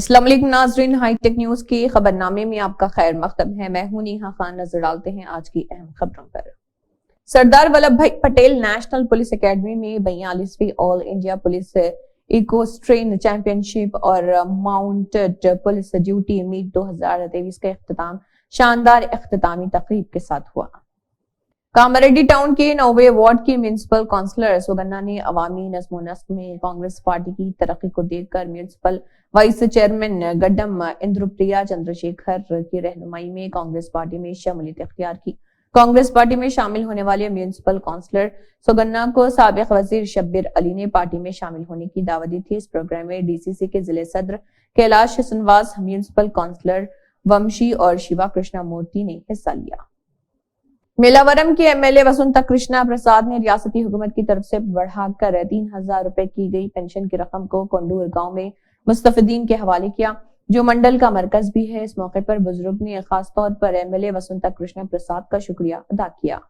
अस्सलाम वालेकुम नाज़रीन, हाईटेक न्यूज के खबरनामे में आपका खैर मकदम है। मैं हूं नेहा खान। नजर डालते हैं आज की अहम खबरों पर। सरदार वल्लभ भाई पटेल नेशनल पुलिस एकेडमी में 42वीं all India police equestrian championship और माउंटेड पुलिस ड्यूटी मीट 2023 का इख्तिताम शानदार इख्तितामी तकरीब के साथ हुआ। कामारेड्डी टाउन के 9वें वार्ड की म्यूनिसिपल काउंसलर सुगन्ना ने अवामी नज़्म नस्क में कांग्रेस पार्टी की तरक्की को देखकर municipal vice chairman Gaddam Indrapriya Chandrashekar की रहनुमाई में कांग्रेस पार्टी में शमूलियत इख्तियार की। कांग्रेस पार्टी में शामिल होने वाले म्यूनिसिपल काउंसलर सुगन्ना को साबिक वजीर शब्बीर अली ने पार्टी में शामिल होने की दावत दी थी। इस प्रोग्राम में डीसीसी के जिले सदर कैलाश हसनवास, म्यूनिसिपल काउंसलर वंशी और शिवा कृष्णा मूर्ति ने हिस्सा लिया। मेलावरम के एमएलए वसुंता कृष्णा प्रसाद ने रियासती हुकूमत की तरफ से बढ़ाकर 3000 रुपए की गई पेंशन की रकम को कोंडूर गांव में मुस्तफिदीन के हवाले किया, जो मंडल का मरकज भी है। इस मौके पर बुजुर्ग ने खास तौर पर एमएलए वसुंता कृष्णा प्रसाद का शुक्रिया अदा किया।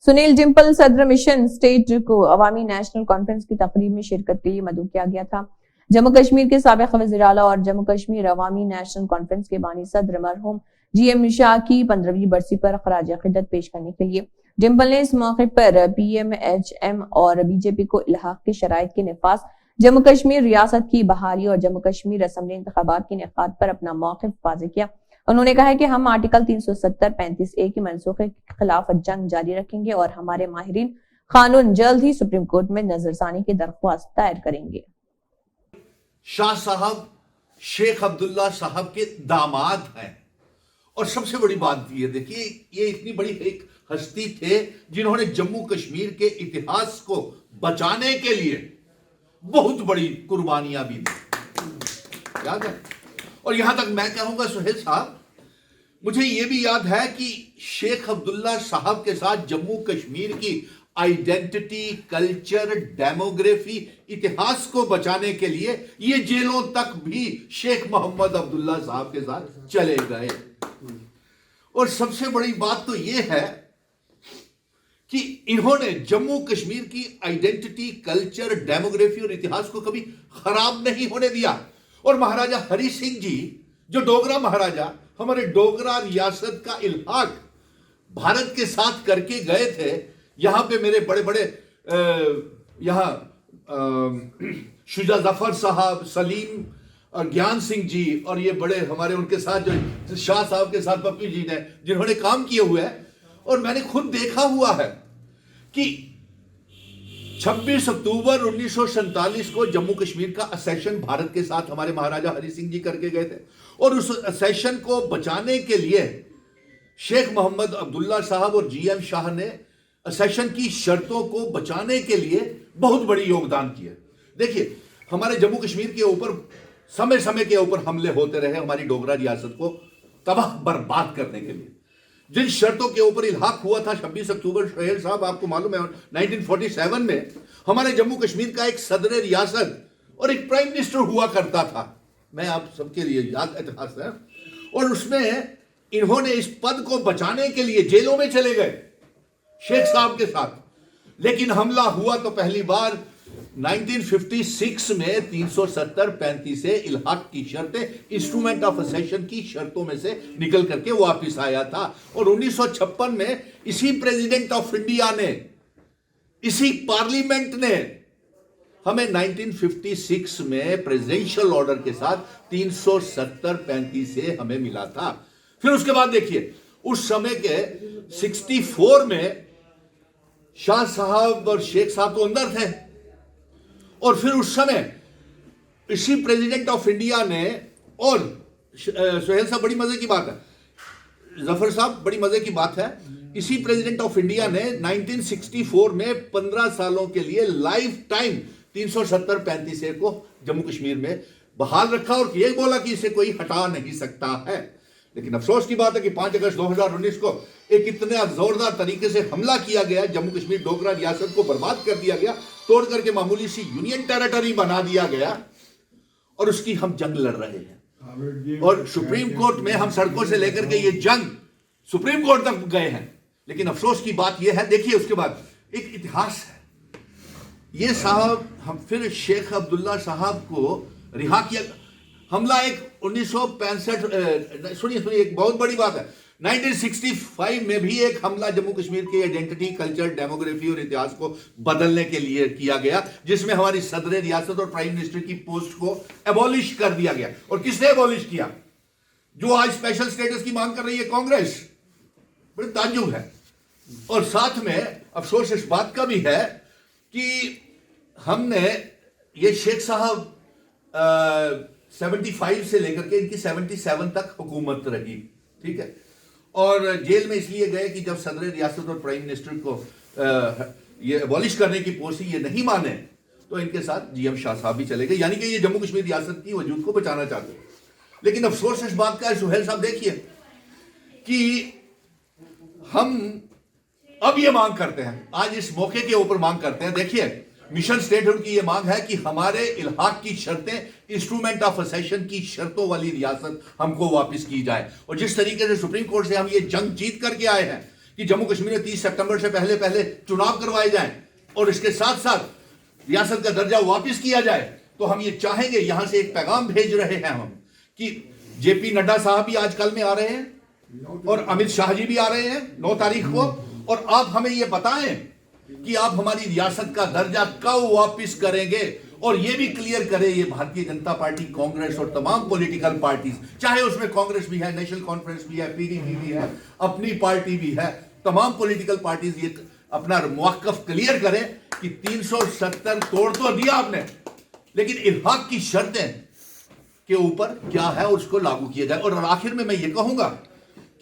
सुनील डिम्पल सदर मिशन स्टेट को अवामी नेशनल कॉन्फ्रेंस की तकरीब में शिरकत के लिए मदऊ किया गया था। जम्मू कश्मीर के साबिक वज़ीर आला और जम्मू कश्मीर अवामी नेशनल कॉन्फ्रेंस के बानी सदर मरहूम जीएम शाह की 15वीं बरसी पर खराज अकीदत पेश करने के लिए डिम्पल ने इस मौके पर पीएमएचएम और बीजेपी को इल्हाक की शराइत के नफाज, जम्मू कश्मीर रियासत की बहाली और जम्मू कश्मीर असम्बली इंतखाबात के इनेकाद पर अपना मौक़िफ़ वाज़ेह किया। उन्होंने कहा है कि हम आर्टिकल 370-35A के मनसूखे के खिलाफ जंग जारी रखेंगे और हमारे माहिरीन कानून जल्द ही सुप्रीम कोर्ट में नजरसानी की दरख्वास्त दायर करेंगे। शाह साहब शेख अब्दुल्ला साहब के दामाद हैं और सबसे बड़ी बात ये देखिए, ये इतनी बड़ी एक हस्ती थे जिन्होंने जम्मू कश्मीर के इतिहास को बचाने के लिए बहुत बड़ी कुर्बानियां भी दी, याद है। और यहां तक मैं कहूंगा सुहेल साहब, मुझे यह भी याद है कि शेख अब्दुल्ला साहब के साथ जम्मू कश्मीर की आइडेंटिटी, कल्चर, डेमोग्राफी, इतिहास को बचाने के लिए ये जेलों तक भी शेख मोहम्मद अब्दुल्ला साहब के साथ चले गए। और सबसे बड़ी बात तो यह है कि इन्होंने जम्मू कश्मीर की आइडेंटिटी, कल्चर, डेमोग्राफी और इतिहास को कभी खराब नहीं होने दिया। और महाराजा हरि सिंह जी, जो डोगरा महाराजा हमारे डोगरा रियासत का इल्हाक भारत के साथ करके गए थे, यहां पे मेरे बड़े बड़े शुजा जफर साहब, सलीम और ज्ञान सिंह जी और ये बड़े हमारे उनके साथ जो शाह साहब के साथ पप्पी जी ने जिन्होंने काम किए हुए हैं। और मैंने खुद देखा हुआ है कि 26 अक्टूबर 1947 को जम्मू कश्मीर का असेशन भारत के साथ हमारे महाराजा हरि सिंह जी करके गए थे। और उस असेशन को बचाने के लिए शेख मोहम्मद अब्दुल्ला साहब और जीएम शाह ने असेशन की शर्तों को बचाने के लिए बहुत बड़ी योगदान किया। देखिए, हमारे जम्मू कश्मीर के ऊपर समय समय के ऊपर हमले होते रहे हमारी डोगरा रियासत को तबाह बर्बाद करने के लिए। जिन शर्तों के ऊपर इल्हाक हुआ था 26 अक्टूबर, सोहेल साहब आपको मालूम है 1947 में हमारे जम्मू कश्मीर का एक सदर रियासत और एक प्राइम मिनिस्टर हुआ करता था। मैं आप सबके लिए याद इतिहास है। और उसमें इन्होंने इस पद को बचाने के लिए जेलों में चले गए शेख साहब के साथ। लेकिन हमला हुआ तो पहली बार 1956 में 370-35 से इल्हाक की शर्तें इंस्ट्रूमेंट ऑफ असेशन की शर्तों में से निकल करके वापस आया था। और 1956 में इसी प्रेसिडेंट ऑफ इंडिया ने, इसी पार्लियामेंट ने हमें 1956 में प्रेसिडेंशियल ऑर्डर के साथ 370-35 से हमें मिला था। फिर उसके बाद देखिए, उस समय के 64 में शाह साहब और शेख साहब तो अंदर थे। और फिर उस समय इसी प्रेसिडेंट ऑफ इंडिया ने, और सोहेल साहब बड़ी मजे की बात है, जफर साहब बड़ी मजे की बात है, इसी प्रेसिडेंट ऑफ इंडिया ने 1964 में 15 सालों के लिए लाइफ टाइम 370-35 को जम्मू कश्मीर में बहाल रखा और ये बोला कि इसे कोई हटा नहीं सकता है। लेकिन अफसोस की बात है कि 5 अगस्त 2019 को एक इतने जोरदार तरीके से हमला किया गया, जम्मू कश्मीर डोगरा रियासत को बर्बाद कर दिया गया, तोड़ करके मामूली सी यूनियन टेरिटरी बना दिया गया और उसकी हम जंग लड़ रहे हैं। और सुप्रीम कोर्ट में हम सड़कों से लेकर के ये जंग सुप्रीम कोर्ट तक गए हैं। लेकिन अफसोस की बात यह है, देखिए उसके बाद एक इतिहास है। ये साहब हम फिर शेख अब्दुल्ला साहब को रिहा किया। हमला एक 1965 सुनिए एक बहुत बड़ी बात है। 1965 में भी एक हमला जम्मू कश्मीर की आइडेंटिटी, कल्चर, डेमोग्राफी और इतिहास को बदलने के लिए किया गया, जिसमें हमारी सदर रियासत और प्राइम मिनिस्टर की पोस्ट को एबॉलिश कर दिया गया। और किसने एबॉलिश किया? जो आज स्पेशल स्टेटस की मांग कर रही है कांग्रेस। बड़े ताज्जुब है। और साथ में अफसोस इस बात का भी है कि हमने ये शेख साहब 75 से लेकर के इनकी 77 तक हुकूमत रही, ठीक है। और जेल में इसलिए गए कि जब सदर रियासत और प्राइम मिनिस्टर को ये अबॉलिश करने की पोस्ट ये नहीं माने तो इनके साथ जीएम शाह साहब भी चले गए, यानी कि ये जम्मू कश्मीर रियासत की वजूद को बचाना चाहते हैं। लेकिन अफसोस इस बात का है सुहेल साहब, देखिए कि हम अब ये मांग करते हैं, आज इस मौके के ऊपर मांग करते हैं। देखिए मिशन स्टेटहुड की ये मांग है कि हमारे इल्हाक की शर्तें, इंस्ट्रूमेंट ऑफ असेशन की शर्तों वाली रियासत हमको वापस की जाए। और जिस तरीके से सुप्रीम कोर्ट से हम ये जंग जीत करके आए हैं कि जम्मू कश्मीर में 30 सितंबर से पहले पहले चुनाव करवाए जाएं और इसके साथ साथ रियासत का दर्जा वापस किया जाए, तो हम ये चाहेंगे, यहां से एक पैगाम भेज रहे हैं हम कि जेपी नड्डा साहब भी आज कल में आ रहे हैं और अमित शाह जी भी आ रहे हैं 9 तारीख को, और आप हमें ये बताएं कि आप हमारी रियासत का दर्जा कब वापस करेंगे। और ये भी क्लियर करें, ये भारतीय जनता पार्टी, कांग्रेस और तमाम पॉलिटिकल पार्टीज, चाहे उसमें कांग्रेस भी है, नेशनल कॉन्फ्रेंस भी है, पीडीपी भी है, अपनी पार्टी भी है, तमाम पॉलिटिकल पार्टीज ये अपना मौक़िफ़ क्लियर करें कि 370 तोड़ तो दिया आपने, लेकिन इल्हाक की शर्तें के ऊपर क्या है और उसको लागू किया जाए। और आखिर में मैं ये कहूंगा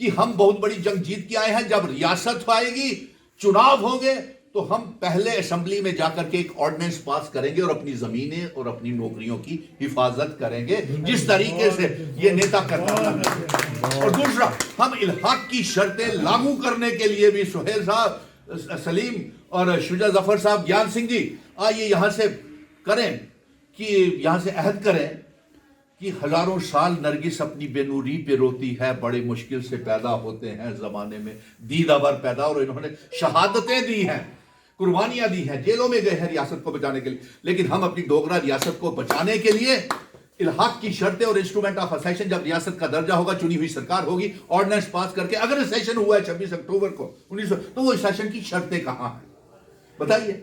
कि हम बहुत बड़ी जंग जीत के आए हैं। जब रियासत आएगी, चुनाव होंगे, तो हम पहले असेंबली में जाकर के एक ऑर्डिनेंस पास करेंगे और अपनी जमीनें और अपनी नौकरियों की हिफाजत करेंगे, जिस तरीके से ये नेता करता है। और दूसरा, हम इल्हाक की शर्तें लागू करने के लिए भी सुहेल साहब, सलीम और शुजा जफर साहब, ज्ञान सिंह जी, आइए यहां से करें कि यहां से अहद करें कि हजारों साल नरगिस अपनी बेनूरी पे रोती है, बड़े मुश्किल से पैदा होते हैं जमाने में दीदावर पैदा, और इन्होंने शहादतें दी हैं, कुर्बानियां दी हैं, जेलों में गए हैं रियासत को बचाने के लिए। लेकिन हम अपनी डोगरा रियासत को बचाने के लिए इल्हाक की शर्तें और इंस्ट्रूमेंट ऑफ असेशन, जब रियासत का दर्जा होगा, चुनी हुई सरकार होगी, ऑर्डिनेंस पास करके, अगर सेशन हुआ है 26 अक्टूबर को 1900, तो वो सेशन की शर्तें कहां हैं बताइए।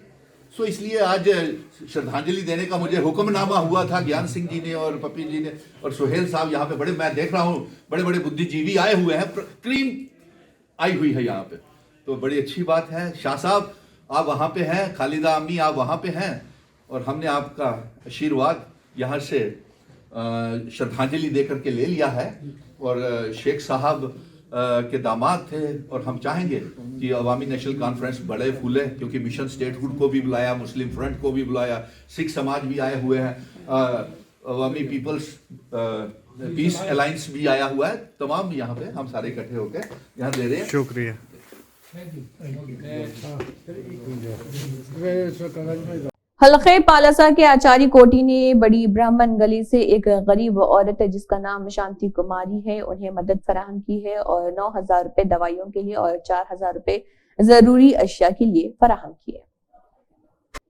सो इसलिए आज श्रद्धांजलि देने का मुझे हुक्मनामा हुआ था, ज्ञान सिंह जी ने और पप्पी जी ने और सुहेल साहब यहाँ पे, बड़े मैं देख रहा हूँ बड़े बड़े बुद्धिजीवी आए हुए हैं, क्रीम आई हुई है यहाँ पे, तो बड़ी अच्छी बात है। शाह साहब आप वहाँ पे हैं, खालिदा अम्मी आप वहाँ पे हैं, और हमने आपका आशीर्वाद यहाँ से श्रद्धांजलि दे करके ले लिया है। और शेख साहब के दामाद थे, और हम चाहेंगे कि अवामी नेशनल कॉन्फ्रेंस बड़े फूले, क्योंकि मिशन स्टेटहुड को भी बुलाया, मुस्लिम फ्रंट को भी बुलाया, सिख समाज भी आए हुए हैं, अवामी पीपल्स पीस अलायंस भी आया हुआ है, तमाम यहाँ पे हम सारे इकट्ठे होकर यहाँ दे रहे हैं। शुक्रिया। हल्के पालासा के आचार्य कोटी ने बड़ी ब्राह्मण गली से एक गरीब औरत जिसका नाम शांति कुमारी है, उन्हें मदद फराहम की है और 9,000 रुपए दवाइयों के लिए और 4,000 रुपए जरूरी अशिया के लिए फराहम किए।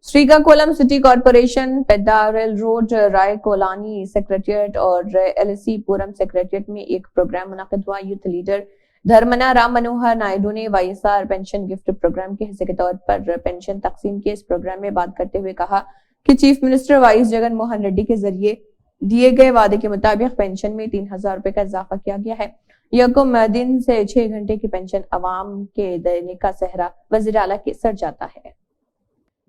श्रीकाकुलम सिटी कॉरपोरेशन, पेद्दारेल रोड, राय कोलानी सेक्रेटेरिएट और एलसी पुरम सेक्रेटेरिएट में एक प्रोग्राम मुनाकिद हुआ। यूथ लीडर धर्मना राम मनोहर नायडू ने वाईएसआर पेंशन गिफ्ट प्रोग्राम के हिस्से के तौर पर पेंशन तकसीम के इस प्रोग्राम में बात करते हुए कहा कि chief minister YS Jagan Mohan Reddy के जरिए दिए गए वादे के मुताबिक पेंशन में 3,000 रुपए का इजाफा किया गया है। यकम दिन से 6 घंटे की पेंशन अवाम के देने का सहरा वजीर आला के सर जाता है।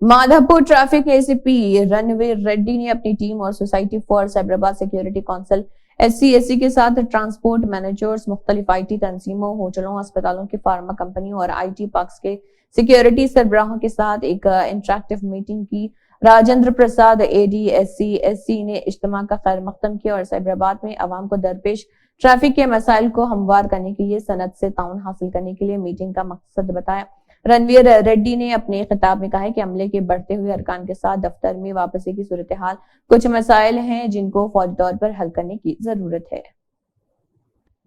माधवपुर ट्रैफिक एसीपी रणवीर रेड्डी ने अपनी टीम और society for Cyberabad security council SC/SC के साथ ट्रांसपोर्ट मैनेजर्स, मुख्तलिफ IT तंजीमों, होटलों, अस्पतालों की फार्मा कंपनियों और IT पार्क्स के सिक्योरिटी सरबराहों के साथ एक इंटरेक्टिव मीटिंग की। राजेंद्र प्रसाद AD/SC/SC ने इज्तिमा का खैर मकदम किया और साइबराबाद में अवाम को दरपेश ट्रैफिक के मसाइल को हमवार करने के लिए सनद से ताउन हासिल करने के लिए मीटिंग का मकसद बताया। रणवीर रेड्डी ने अपने खिताब में कहा है कि अमले के बढ़ते हुए अरकान के साथ दफ्तर में वापसी की सूरत हाल कुछ मसाइल हैं जिनको फौरी तौर पर हल करने की जरूरत है।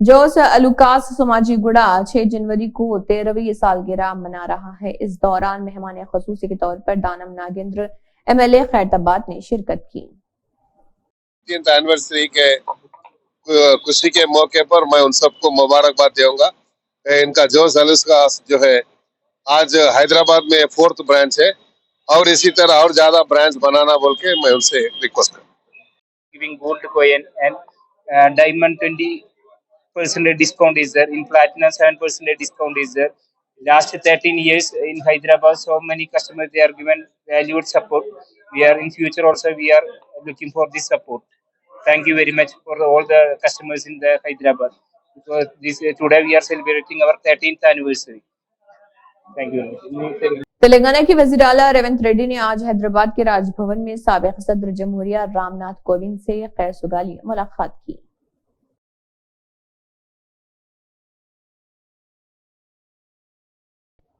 जोश अलुकास समाजी गुड़ा 6 जनवरी को 13वीं सालगिरह मना रहा है। इस दौरान मेहमान खुसूसी के तौर पर दानम नागेंद्र MLA खैरताबाद ने शिरकत की। 13th एनिवर्सरी के खुशी के मौके पर मैं उन सबको मुबारकबाद दूंगा। इनका जो सलूस का जो है आज हैदराबाद में 4th ब्रांच है और इसी तरह और ज्यादा ब्रांच बनाना बोल के मैं उनसे रिक्वेस्ट करता हूं। Giving gold coin and diamond 20% discount is there. In platinum 7% discount is there. Last 13 years in Hyderabad, so many customers they are given valued support. We are in future also we are looking for this support. Thank you very much for all the customers in the Hyderabad. Because this today we are celebrating our 13th anniversary. Thank you. Telangana के वजीर आला रेवंत रेड्डी ने आज हैदराबाद के राजभवन में साबिक सदर जमहूरिया रामनाथ कोविंद से खैर-सुगाली मुलाकात की।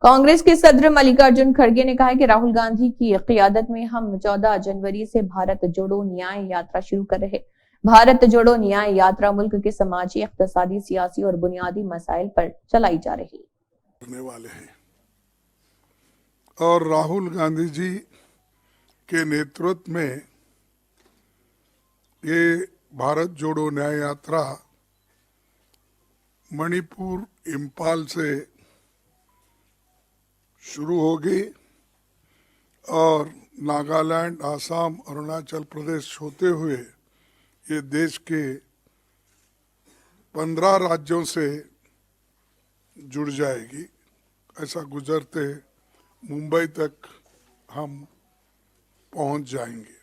कांग्रेस के सदर मल्लिकार्जुन खड़गे ने कहा है कि राहुल गांधी की क़ियादत में हम 14 जनवरी से भारत जोड़ो न्याय यात्रा शुरू कर रहे। भारत जोड़ो न्याय यात्रा मुल्क के समाजी, इक़्तिसादी, सियासी और बुनियादी मसाइल पर चलाई जा रही है और राहुल गांधी जी के नेतृत्व में ये भारत जोड़ो न्याय यात्रा मणिपुर, इंफाल से शुरू होगी और नागालैंड, आसाम, अरुणाचल प्रदेश होते हुए ये देश के 15 राज्यों से जुड़ जाएगी। ऐसा गुजरते मुंबई तक हम पहुंच जाएंगे।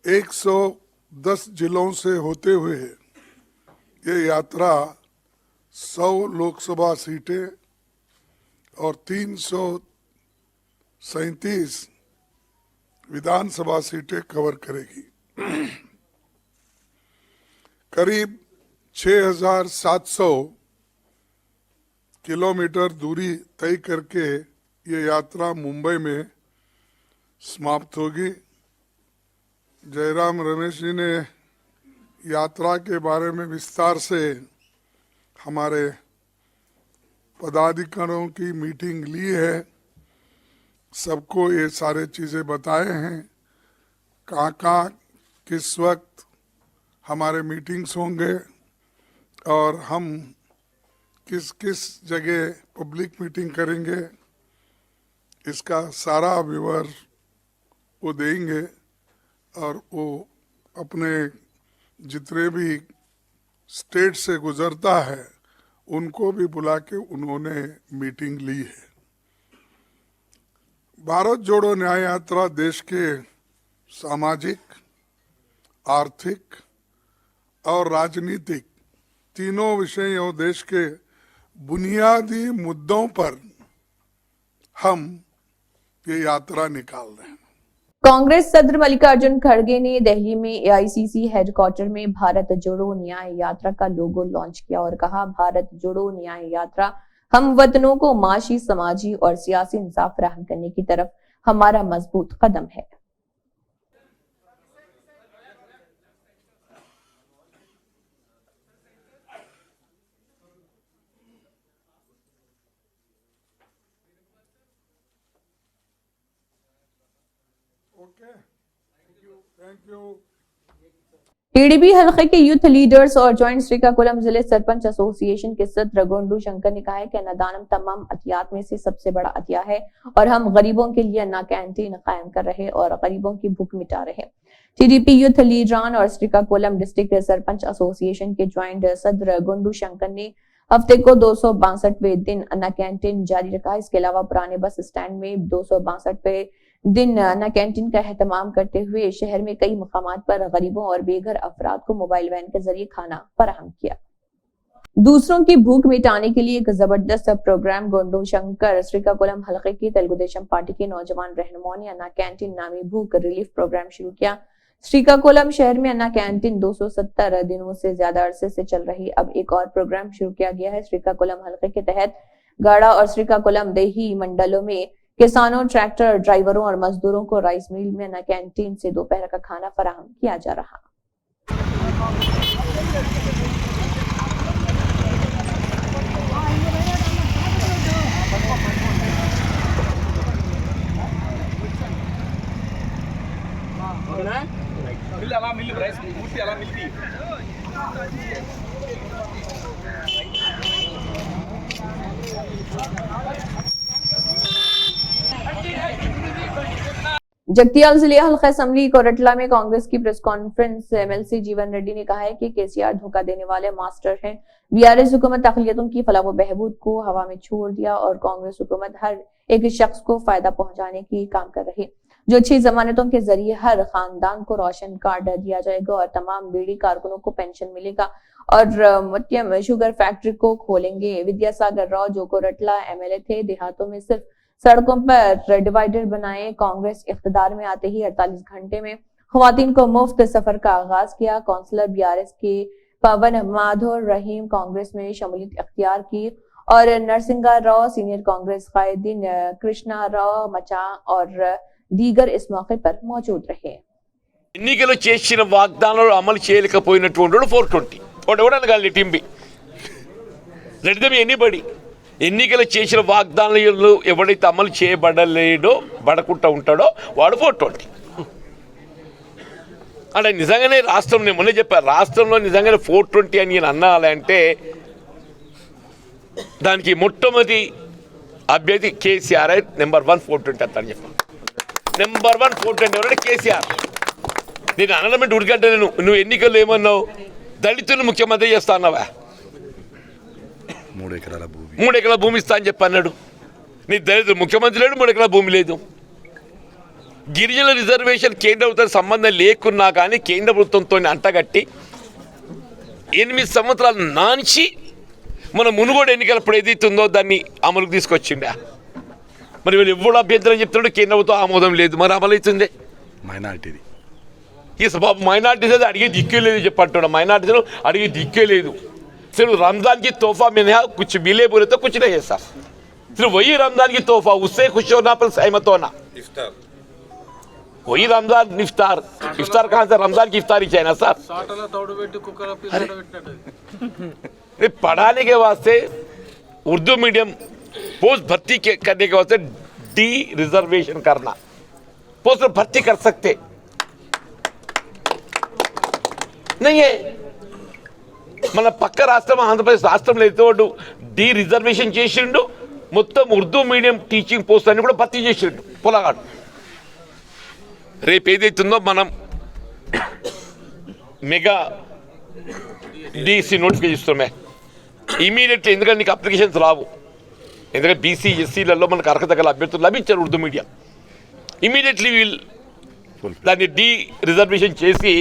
110 जिलों से होते हुए ये यात्रा 100 लोकसभा सीटें और 337 विधानसभा सीटें कवर करेगी। करीब 6,700 किलोमीटर दूरी तय करके ये यात्रा मुंबई में समाप्त होगी। जयराम रमेश जी ने यात्रा के बारे में विस्तार से हमारे पदाधिकारियों की मीटिंग ली है, सबको ये सारे चीज़ें बताए हैं, कहाँ किस वक्त हमारे मीटिंग्स होंगे और हम किस किस जगह पब्लिक मीटिंग करेंगे, इसका सारा विवरण वो देंगे और वो अपने जितने भी स्टेट से गुजरता है उनको भी बुला के उन्होंने मीटिंग ली है। भारत जोड़ो न्याय यात्रा देश के सामाजिक, आर्थिक और राजनीतिक तीनों विषयों देश के बुनियादी मुद्दों पर हम ये यात्रा निकाल रहे हैं। कांग्रेस सदर मल्लिकार्जुन खड़गे ने दिल्ली में एआईसीसी हेडक्वार्टर में भारत जोड़ो न्याय यात्रा का लोगो लॉन्च किया और कहा, भारत जोड़ो न्याय यात्रा हम वतनों को माशी, समाजी और सियासी इंसाफ फराहम करने की तरफ हमारा मजबूत कदम है। टीडीपी हलके के यूथ लीडर्स और जॉइंट श्रीकाकुलम जिले सरपंच एसोसिएशन के सदर गोंडू शंकर ने कहा है कि अन्नदानम तमाम अतियात में से सबसे बड़ा अतिया है और हम गरीबों के लिए अन्ना कैंटीन कायम कर रहे और गरीबों की भूख मिटा रहे। टीडीपी यूथ लीडरान और श्रीकाकुलम डिस्ट्रिक्ट सरपंच एसोसिएशन के ज्वाइंट सदर गोंडू शंकर ने हफ्ते को 262वें दिन अन्ना कैंटीन जारी रखा। इसके अलावा पुराने बस स्टैंड में 262वें दिन अन्ना कैंटीन का एहतमाम करते हुए शहर में कई मकामात पर गरीबों और बेघर अफराद को मोबाइल वैन के जरिए खाना फराहम किया। दूसरों की भूख मिटाने के लिए एक जबरदस्त प्रोग्राम गोंडू शंकर श्रीकाकुलम हलके की तेलुगु देशम पार्टी के नौजवान रहनुमाओं ने अन्ना कैंटीन नामी भूख रिलीफ प्रोग्राम शुरू किया। श्रीकाकुलम शहर में अन्ना कैंटीन 270 दिनों से ज्यादा अरसे से चल रही। अब एक और प्रोग्राम शुरू किया गया है। श्रीकाकुलम हलके के तहत गाड़ा और श्रीकाकुलम देही मंडलों में किसानों, ट्रैक्टर ड्राइवरों और मजदूरों को राइस मिल में अन्ना कैंटीन से दोपहर का खाना फराहम किया जा रहा। మిల్లి అలా మిల్లి రైస్ పూర్తి అలా మిల్లి जगतियाल जिले हल्का असम्बली कोरटला में कांग्रेस की प्रेस कॉन्फ्रेंस एमएलसी जीवन रेड्डी ने कहा है कि केसीआर धोखा देने वाले मास्टर हैं। बीआरएस हुकूमत अक़लियतों की फलाह व बहबूद को हवा में छोड़ दिया और कांग्रेस हुकूमत हर एक शख्स को फायदा पहुंचाने की काम कर रही, जो 6 जमानतों के जरिए हर खानदान को रोशन कार्ड दिया जाएगा और तमाम बीड़ी कारकुनों को पेंशन मिलेगा और मुत्यम शुगर फैक्ट्री को खोलेंगे। विद्यासागर राव जो कोरटला एमएलए थे, देहातों में सिर्फ सड़कों पर डिवाइडर बनाए। कांग्रेस इख्तिदार में आते ही 48 घंटे में खवातीन को मुफ्त सफर का आगाज किया। काउंसलर बीआरएस के पवन माधुर रहीम कांग्रेस में शमूलियत अख्तियार की और नरसिंगा राव सीनियर कांग्रेस कायदीन कृष्णा राव मचा और दीगर इस मौके पर मौजूद रहे। ఎన్నికలు చేసిన వాగ్దానాలు అమలు చేయలేకపోయినటువంటి 420 వాడు ఎవడనగాలి టింబి లెట్ దెమ్ ఎనీబడి ఎన్నికలు చేసిన వాగ్దానాలు ఎవడైతే అమలు చేయబడలేడో బడకుండా ఉంటాడో వాడు 420 అంటే నిజంగానే రాష్ట్రం నేను మొన్న చెప్పాను రాష్ట్రంలో నిజంగానే 420 అని నేను అన్నాలంటే దానికి మొట్టమొదటి అభ్యర్థి కేసీఆర్ నెంబర్ 1 420 అంటాను చెప్పాను నెంబర్ 1 420 ఎవరంటే కేసీఆర్ నేను అనడమంటే ఉడికంటే నువ్వు ఎన్నికల్లో ఏమన్నావు దళితులు ముఖ్యమంత్రి చేస్తా అన్నావా 3 ఎకరాల భూమి 3 ఎకరాల భూమి ఇస్తా అని చెప్పి అన్నాడు నీ దళితులు ముఖ్యమంత్రి లేడు 3 ఎకరాల భూమి లేదు గిరిజనుల రిజర్వేషన్ కేంద్ర ప్రభుత్వం సంబంధం లేకున్నా కానీ కేంద్ర ప్రభుత్వంతో అంటగట్టి 8 సంవత్సరాలు నాంచి మన మునుగోడు ఎన్నికలప్పుడు ఏదైతుందో దాన్ని అమలుకు తీసుకొచ్చిండా మరి వీళ్ళు ఎవడు అభ్యంతరం చెప్తున్నాడు కేంద్ర ప్రభుత్వం ఆమోదం లేదు మరి అమలవుతుంది మైనారిటీది ఈ సబాబు మైనార్టీస్ అయితే అడిగే దిక్కే లేదు చెప్పంటున్నా మైనార్టీస్ అడిగే దిక్కే లేదు सिर्फ रमज़ान की तोहफा में नहीं कुछ मिले बोले तो कुछ नहीं है सर सिर्फ वही रमज़ान की तोहफा उससे खुश होना पर सहमत होना वही रमज़ान इफ्तार कहाँ से रमज़ान की इफ्तारी चाहिए ना सर पढ़ाने के वास्ते उर्दू मीडियम पोस्ट भर्ती करने के वास्ते डी रिजर्वेशन करना पोस्ट भर्ती कर सकते नहीं है మన పక్క రాష్ట్రం ఆంధ్రప్రదేశ్ రాష్ట్రంలో అయితే వాడు డి రిజర్వేషన్ చేసిండు మొత్తం ఉర్దూ మీడియం టీచింగ్ పోస్ట్ అన్ని కూడా భర్తీ చేసిండు పొలగాడు రేపు ఏదైతుందో మనం మెగా డిసి నోటిఫికేషన్ ఇస్తున్నామే ఇమీడియట్లీ ఎందుకంటే నీకు అప్లికేషన్స్ రావు ఎందుకంటే బీసీ ఎస్సీలలో మనకు అర్హత గల అభ్యర్థులు లభించారు ఉర్దూ మీడియం ఇమీడియట్లీ వీళ్ళు దాన్ని డి రిజర్వేషన్ చేసి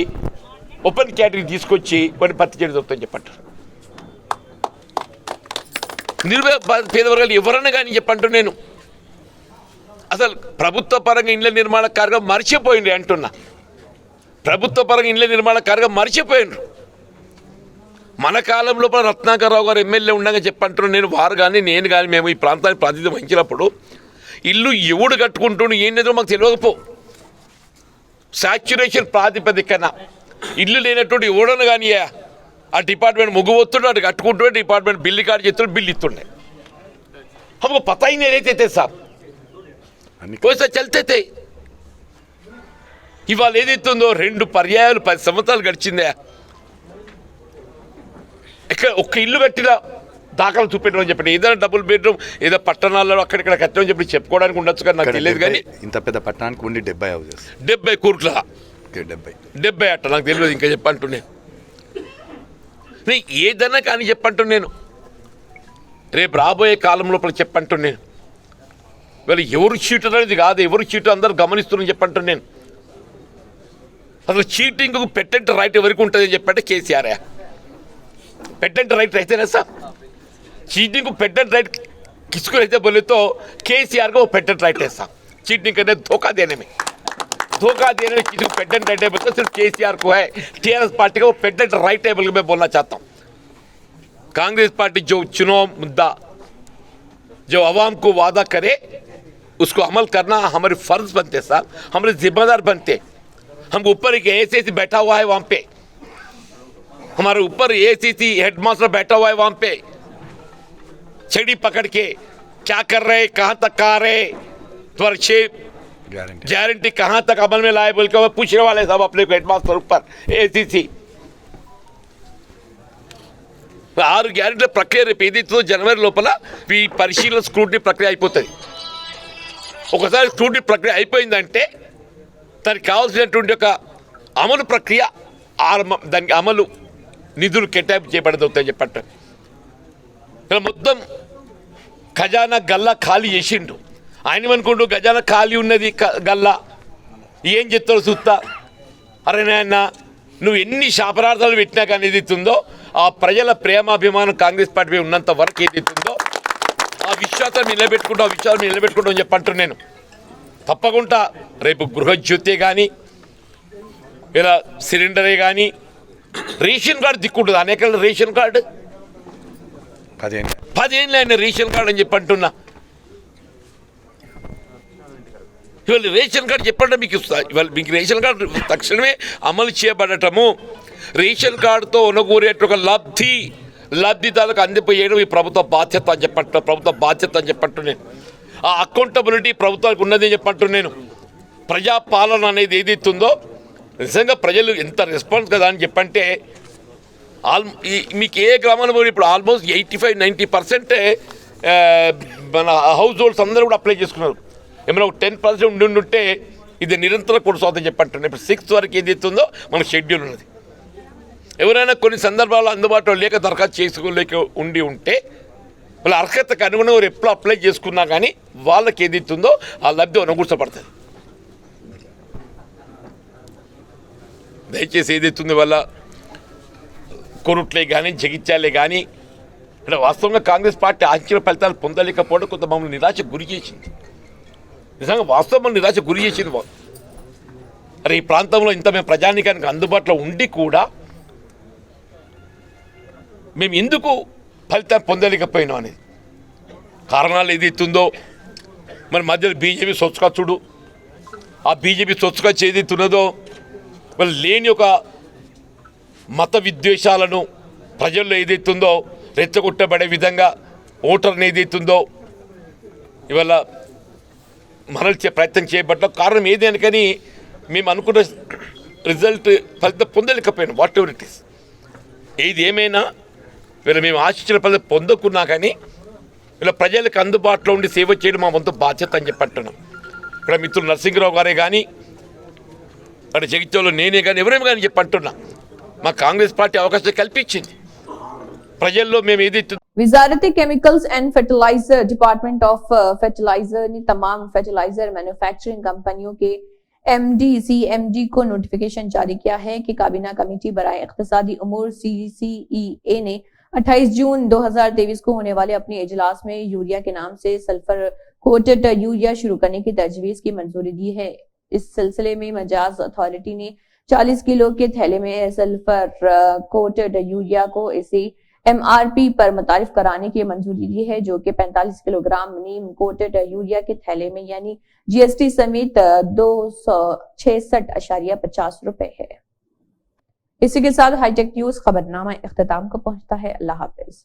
ఓపెన్ కేటగిరీ తీసుకొచ్చి వాడిని భర్తీ చేయడం జరుగుతుందని చెప్పంటారు పేద వర్గాలు ఎవరన్నా కానీ చెప్పంటారు నేను అసలు ప్రభుత్వ పరంగా ఇండ్ల నిర్మాణ కార్యక్రమం మర్చిపోయింది అంటున్నా ప్రభుత్వ పరంగా ఇండ్ల నిర్మాణ కార్యక్రమం మర్చిపోయినరు మన కాలంలో రత్నాకర్రావు గారు ఎమ్మెల్యే ఉండగా చెప్పంటారు నేను వారు కానీ నేను కానీ మేము ఈ ప్రాంతానికి ప్రాతినిధ్యం వహించినప్పుడు ఇల్లు ఎవడు కట్టుకుంటుండు ఏం లేదో మాకు తెలియకపో సాచ్యురేషన్ ప్రాతిపదికన ఇల్లు లేనటువంటి ఎవడను కానీ ఆ డిపార్ట్మెంట్ ముగ్గు వస్తుండే అటు కట్టుకుంటుండే డిపార్ట్మెంట్ బిల్లు కార్డు చేస్తుండే బిల్లు ఇస్తుండే हमको पता ही नहीं रहते थे साहब वैसा चलते थे ఇవాళ ఏదైతుందో 2 పర్యాయాలు 10 సంవత్సరాలు గడిచిందే ఇక్కడ ఒక్క ఇల్లు కట్టిన దాఖలు చూపెట్టమని చెప్పండి ఏదైనా డబుల్ బెడ్రూమ్ ఏదో పట్టణాలలో అక్కడిక్కడ కట్టమని చెప్పి చెప్పుకోవడానికి ఉండొచ్చు కానీ నాకు తెలియదు కానీ ఇంత పెద్ద పట్టణానికి ఉండి 70 హౌసెస్ 70 కోట్ల 70 అట్ట నాకు తెలియదు ఇంకా చెప్పంటున్నాను ఏదైనా కానీ చెప్పంటున్నాను నేను రేపు రాబోయే కాలంలో చెప్పంటున్నాను వీళ్ళు ఎవరు చీటర్ అనేది కాదు ఎవరు చీటర్ అందరూ గమనిస్తున్నారని చెప్పంటున్నాను నేను అసలు చీటింగ్కు పెటెంట్ రైట్ ఎవరికి ఉంటుందని చెప్పంటే కేసీఆర్ पेटेंट राइट रहते ना साहब चीटिंग को पेटेंट राइट किसको रहते बोले तो केसीआर को पेटेंट राइट है साहब चीटिंग करने धोखा देने में किसी को पेटेंट राइट है बोलते सिर्फ केसीआर को है टीआरएस पार्टी का वो पेटेंट राइट है बोल के मैं बोलना चाहता हूँ कांग्रेस पार्टी जो चुनाव मुद्दा जो आवाम को वादा करे उसको अमल करना हमारे फर्ज बनते साहब हमारे जिम्मेदार बनते हम ऊपर एक ऐसे बैठा हुआ है वहाँ पे हमारे ऊपर एसीसी हेडमास्टर बैठा हुआ है वहाँ पे छड़ी पकड़ के क्या कर रहे कहाँ तक आ रहे तुम्हारे 6 गारंटी गारंटी कहां तक अमल में लाए बोल के पूछने वाले साहब अपने हेडमास्टर ऊपर एसीसी 6 గ్యారెంటీల ప్రక్రియ రేపు ఏదైతుందో జనవరి లోపల ఈ పరిశీలన స్క్రూటినీ ప్రక్రియ అయిపోతుంది. ఒకసారి స్క్రూటినీ ప్రక్రియ అయిపోయిందంటే దానికి కావాల్సినటువంటి ఒక అమలు ప్రక్రియ దానికి అమలు నిధులు కేటాయింపు చేయబడదవుతాయని చెప్పంటారు. ఇలా మొత్తం ఖజానా గల్లా ఖాళీ చేసిండు. ఆయన అనుకుంటూ ఖజానా ఖాళీ ఉన్నది గల్లా ఏం చెప్తారు చూస్తా. అరే నాయన నువ్వు ఎన్ని శాపరార్థాలు పెట్టినా కానీ ఏదైతుందో ఆ ప్రజల ప్రేమాభిమానం కాంగ్రెస్ పార్టీ ఉన్నంత వరకు ఏదైతుందో ఆ విశ్వాసాన్ని నిలబెట్టుకుంటాం అని చెప్పంటారు. నేను తప్పకుండా రేపు గృహజ్యోతే కానీ ఇలా సిలిండరే కానీ రేషన్ కార్డు దిక్కుంటుంది. అనేక రేషన్ కార్డు 10 ఏళ్ళు అయిన రేషన్ కార్డు అని చెప్పంటున్నా. ఇవాళ రేషన్ కార్డు చెప్పండి మీకు ఇవాళ మీకు రేషన్ కార్డు తక్షణమే అమలు చేయబడటము, రేషన్ కార్డుతో ఉనగూరేట ఒక లబ్ధిదారులకు అందిపోయేయడం ఈ ప్రభుత్వ బాధ్యత అని చెప్పంటు నేను. ఆ అకౌంటబిలిటీ ప్రభుత్వానికి ఉన్నది అని చెప్పంటు నేను. ప్రజాపాలన అనేది ఏదైతుందో నిజంగా ప్రజలు ఎంత రెస్పాన్స్ కదా అని చెప్పంటే మీకు ఏ గ్రామంలో పోయి ఇప్పుడు ఆల్మోస్ట్ 85-90% మన హౌస్ హోల్డ్స్ అందరూ కూడా అప్లై చేసుకున్నారు. ఏమైనా ఒక 10% ఉంటే ఇది నిరంతరం కొనసాగుతుందని చెప్పంటున్నాను. ఇప్పుడు 6th వరకు ఏదైతుందో మనకు షెడ్యూల్ ఉన్నది. ఎవరైనా కొన్ని సందర్భాల్లో అందుబాటులో లేక దరఖాస్తు చేసుకోలేక ఉంటే వాళ్ళ అర్హతకు అనుగుణంగా ఎప్పుడు అప్లై చేసుకున్నా కానీ వాళ్ళకి ఏదైతుందో ఆ లబ్ధి అనుకూర్చబడుతుంది. దయచేసి ఏదైతుంది వల్ల కొరుట్లే కానీ జగిత్యాలే కానీ అంటే వాస్తవంగా కాంగ్రెస్ పార్టీ ఆశించిన ఫలితాలు పొందలేకపోవడం కొంత మమ్మల్ని నిరాశ గురి చేసింది. నిజంగా వాస్తవం నిరాశ గురి చేసింది. అరే ఈ ప్రాంతంలో ఇంత మేము ప్రజానీకానికి అందుబాటులో ఉండి కూడా మేము ఎందుకు ఫలితం పొందలేకపోయినాం అనేది కారణాలు ఏదైతుందో మన మధ్యలో బీజేపీ సొచ్చుకొచ్చుడు, ఆ బీజేపీ సొచ్చుకొచ్చి ఏదైతున్నదో వాళ్ళు లేని ఒక మత విద్వేషాలను ప్రజల్లో ఏదైతుందో రెచ్చగొట్టబడే విధంగా ఓటర్ని ఏదైతుందో ఇవాళ మరల్చే ప్రయత్నం చేయబడ్డం కారణం ఏది అని కానీ మేము అనుకున్న రిజల్ట్ ఫలితం పొందలేకపోయాను. వాట్ ఎవర్ ఇట్ ఈస్ ఏది ఏమైనా వీళ్ళు మేము ఆశించిన ఫలితం పొందకున్నా కానీ ఇలా ప్రజలకు అందుబాటులో ఉండి సేవ చేయడం మా వంతు బాధ్యత అని చెప్పంటున్నాం. ఇక్కడ మిత్రులు నరసింహరావు గారే కానీ అక్కడ జగిత్యాలలో నేనే కానీ ఎవరేమో కానీ చెప్పంటున్నా మా కాంగ్రెస్ పార్టీ అవకాశం కల్పించింది. ప్రజల్లో మేము ఏదైతే वजारती chemicals and fertiliser department of fertiliser ने तमाम फर्टिलाइजर मैन्युफैक्चरिंग कंपनियों के एमडी सीएमडी को नोटिफिकेशन जारी किया है कि काबीना कमेटी बराए इख्तिसादी उमूर CCEA ने 28 जून 2023 को होने वाले अपने इजलास में यूरिया के नाम से सल्फर कोटेड यूरिया शुरू करने की तजवीज की मंजूरी दी है. इस सिलसिले में मजाज अथॉरिटी ने 40 किलो के थैले में सल्फर कोटेड यूरिया को इसी MRP पर मुतारिफ कराने की मंजूरी दी है, जो कि 45 किलोग्राम नीम कोटेड यूरिया के थैले में यानी GST समेत 266.50 रुपए है. इसी के साथ हाईटेक न्यूज खबरनामा इख्तिताम को पहुंचता है. अल्लाह हाफिज.